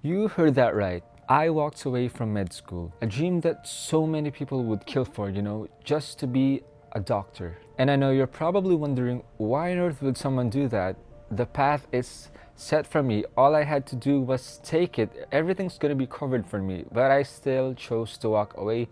You heard that right. I walked away from med school, a dream that so many people would kill for, just to be a doctor. And I know you're probably wondering, why on earth would someone do that? The path is set for me. All I had to do was take it. Everything's gonna be covered for me. But I still chose to walk away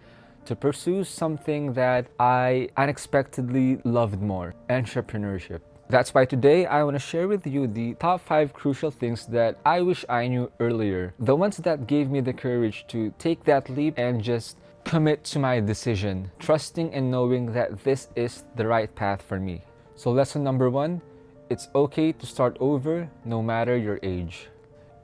to pursue something that I unexpectedly loved more: entrepreneurship. That's why today I want to share with you the top 5 crucial things that I wish I knew earlier. The ones that gave me the courage to take that leap and just commit to my decision, trusting and knowing that this is the right path for me. So, lesson number 1: it's okay to start over no matter your age.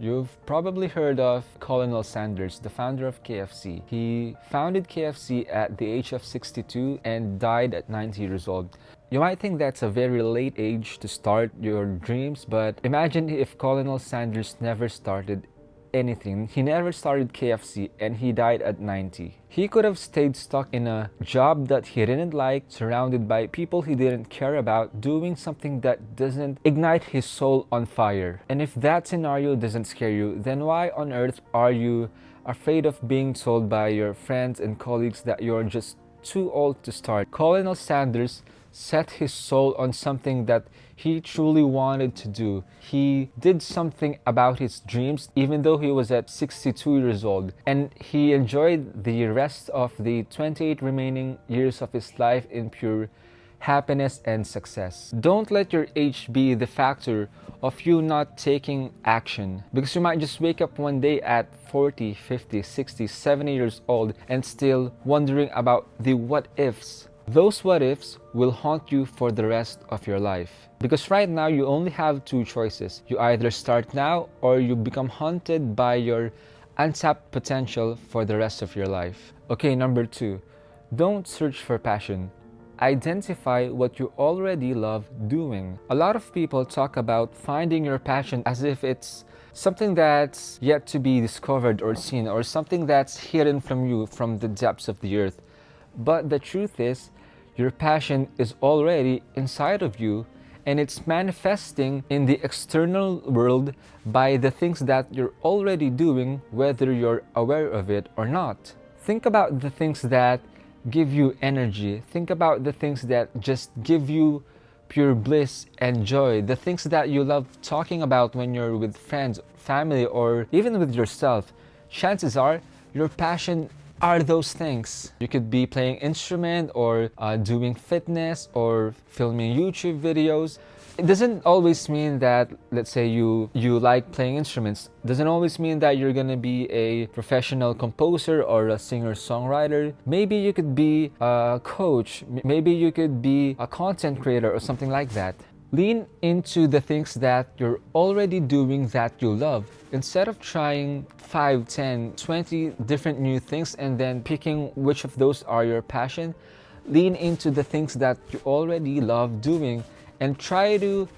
You've probably heard of Colonel Sanders, the founder of KFC. He founded KFC at the age of 62 and died at 90 years old. You might think that's a very late age to start your dreams, but imagine if Colonel Sanders never started anything. He never started KFC and he died at 90. He could have stayed stuck in a job that he didn't like, surrounded by people he didn't care about, doing something that doesn't ignite his soul on fire. And if that scenario doesn't scare you, then why on earth are you afraid of being told by your friends and colleagues that you're just too old to start? Colonel Sanders set his soul on something that he truly wanted to do. He did something about his dreams even though he was at 62 years old, and he enjoyed the rest of the 28 remaining years of his life in pure happiness and success. Don't let your age be the factor of you not taking action, because you might just wake up one day at 40, 50, 60, 70 years old and still wondering about the what ifs. Those what ifs will haunt you for the rest of your life. Because right now you only have 2 choices. You either start now or you become haunted by your untapped potential for the rest of your life. Okay, number 2. Don't search for passion. Identify what you already love doing. A lot of people talk about finding your passion as if it's something that's yet to be discovered or seen, or something that's hidden from you from the depths of the earth. But the truth is, your passion is already inside of you, and it's manifesting in the external world by the things that you're already doing, whether you're aware of it or not. Think about the things that give you energy. Think about the things that just give you pure bliss and joy. The things that you love talking about when you're with friends, family, or even with yourself. Chances are your passion are those things. You could be playing instrument or doing fitness or filming YouTube videos. It doesn't always mean that, let's say you like playing instruments, doesn't always mean that you're gonna be a professional composer or a singer-songwriter. Maybe you could be a coach, maybe you could be a content creator or something like that. Lean into the things that you're already doing that you love. Instead of trying 5, 10, 20 different new things and then picking which of those are your passion, lean into the things that you already love doing and try to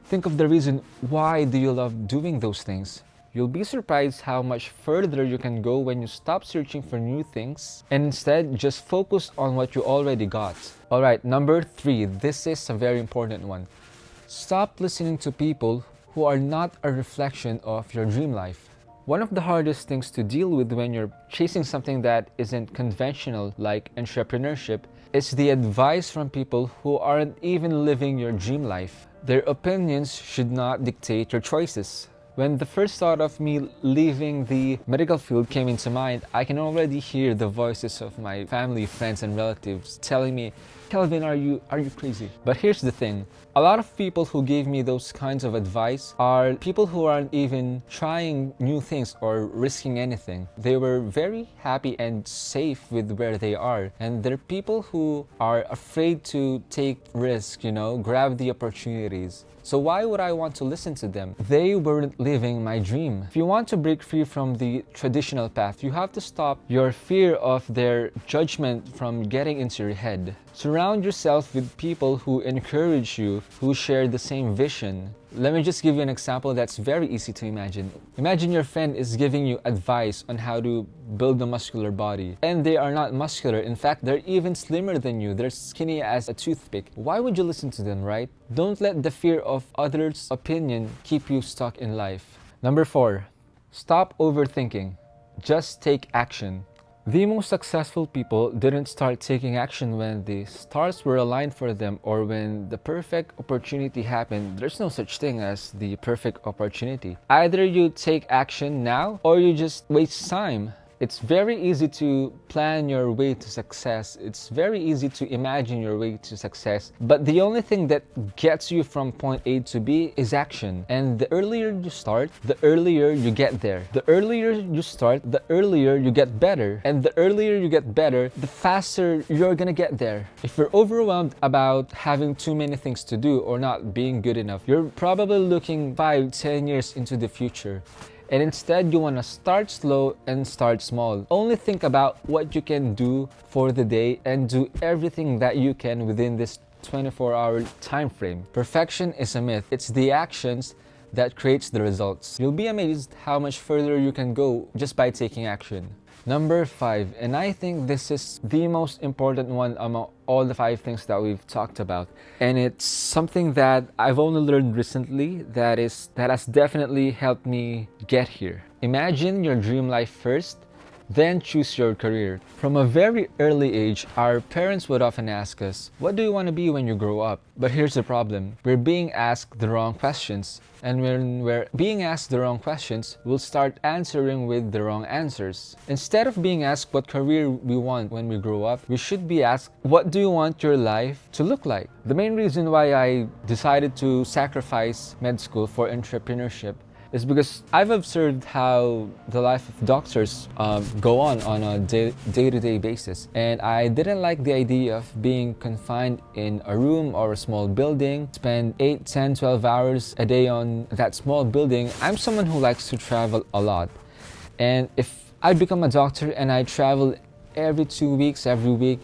think of the reason why do you love doing those things. You'll be surprised how much further you can go when you stop searching for new things and instead just focus on what you already got. Alright, number 3. This is a very important one. Stop listening to people who are not a reflection of your dream life. One of the hardest things to deal with when you're chasing something that isn't conventional, like entrepreneurship, is the advice from people who aren't even living your dream life. Their opinions should not dictate your choices. When the first thought of me leaving the medical field came into mind, I can already hear the voices of my family, friends, and relatives telling me, "Kelvin, are you crazy?" But here's the thing. A lot of people who gave me those kinds of advice are people who aren't even trying new things or risking anything. They were very happy and safe with where they are. And they're people who are afraid to take risks, grab the opportunities. So why would I want to listen to them? They weren't living my dream. If you want to break free from the traditional path, you have to stop your fear of their judgment from getting into your head. Surround yourself with people who encourage you, who share the same vision. Let me just give you an example that's very easy to imagine. Imagine your friend is giving you advice on how to build a muscular body, and they are not muscular. In fact, they're even slimmer than you. They're skinny as a toothpick. Why would you listen to them, right? Don't let the fear of others' opinion keep you stuck in life. Number 4, Stop overthinking. Just take action. The most successful people didn't start taking action when the stars were aligned for them or when the perfect opportunity happened. There's no such thing as the perfect opportunity. Either you take action now or you just waste time. It's very easy to plan your way to success. It's very easy to imagine your way to success. But the only thing that gets you from point A to B is action. And the earlier you start, the earlier you get there. The earlier you start, the earlier you get better. And the earlier you get better, the faster you're gonna get there. If you're overwhelmed about having too many things to do or not being good enough, you're probably looking 5-10 years into the future. And instead, you want to start slow and start small. Only think about what you can do for the day and do everything that you can within this 24-hour time frame. Perfection is a myth. It's the actions that creates the results. You'll be amazed how much further you can go just by taking action. Number 5, and I think this is the most important one among all the 5 things that we've talked about. And it's something that I've only learned recently that has definitely helped me get here. Imagine your dream life first, then choose your career. From a very early age, our parents would often ask us, "What do you want to be when you grow up?" But here's the problem. We're being asked the wrong questions. And when we're being asked the wrong questions, we'll start answering with the wrong answers. Instead of being asked what career we want when we grow up, we should be asked, what do you want your life to look like? The main reason why I decided to sacrifice med school for entrepreneurship is because I've observed how the life of doctors go on a day-to-day basis. And I didn't like the idea of being confined in a room or a small building, spend 8, 10, 12 hours a day on that small building. I'm someone who likes to travel a lot. And if I become a doctor and I travel every 2 weeks, every week,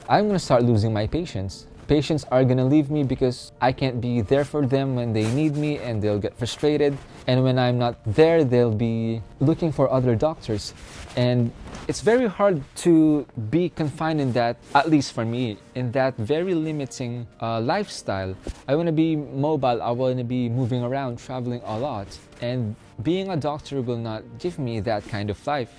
I'm gonna start losing my patients. Patients are gonna leave me because I can't be there for them when they need me, and they'll get frustrated. And when I'm not there, they'll be looking for other doctors. And it's very hard to be confined in that, at least for me, in that very limiting lifestyle. I wanna be mobile, I wanna be moving around, traveling a lot. And being a doctor will not give me that kind of life.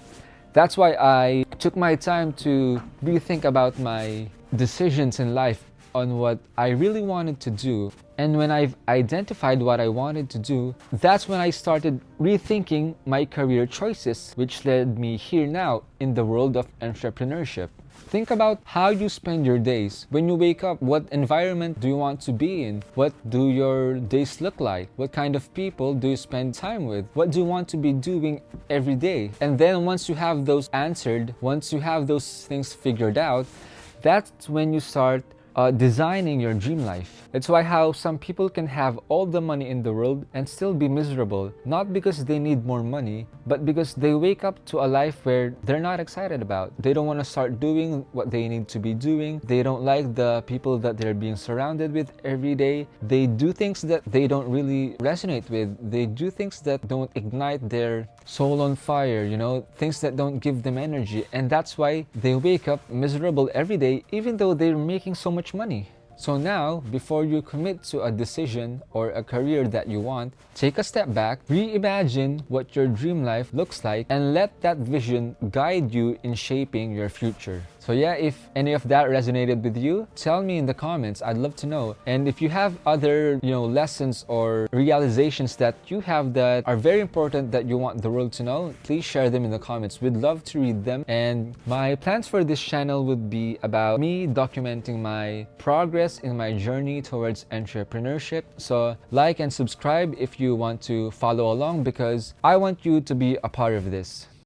That's why I took my time to rethink about my decisions in life on what I really wanted to do. And when I've identified what I wanted to do, that's when I started rethinking my career choices, which led me here now in the world of entrepreneurship. Think about how you spend your days. When you wake up, what environment do you want to be in? What do your days look like? What kind of people do you spend time with? What do you want to be doing every day? And then once you have those answered, once you have those things figured out, that's when you start designing your dream life. It's why how some people can have all the money in the world and still be miserable, not because they need more money, but because they wake up to a life where they're not excited about. They don't want to start doing what they need to be doing. They don't like the people that they're being surrounded with every day. They do things that they don't really resonate with. They do things that don't ignite their soul on fire, things that don't give them energy. And that's why they wake up miserable every day, even though they're making so much money. So now, before you commit to a decision or a career that you want, take a step back, reimagine what your dream life looks like, and let that vision guide you in shaping your future. So yeah, if any of that resonated with you, tell me in the comments. I'd love to know. And if you have other, lessons or realizations that you have that are very important that you want the world to know, please share them in the comments. We'd love to read them. And my plans for this channel would be about me documenting my progress in my journey towards entrepreneurship. So like and subscribe if you want to follow along, because I want you to be a part of this.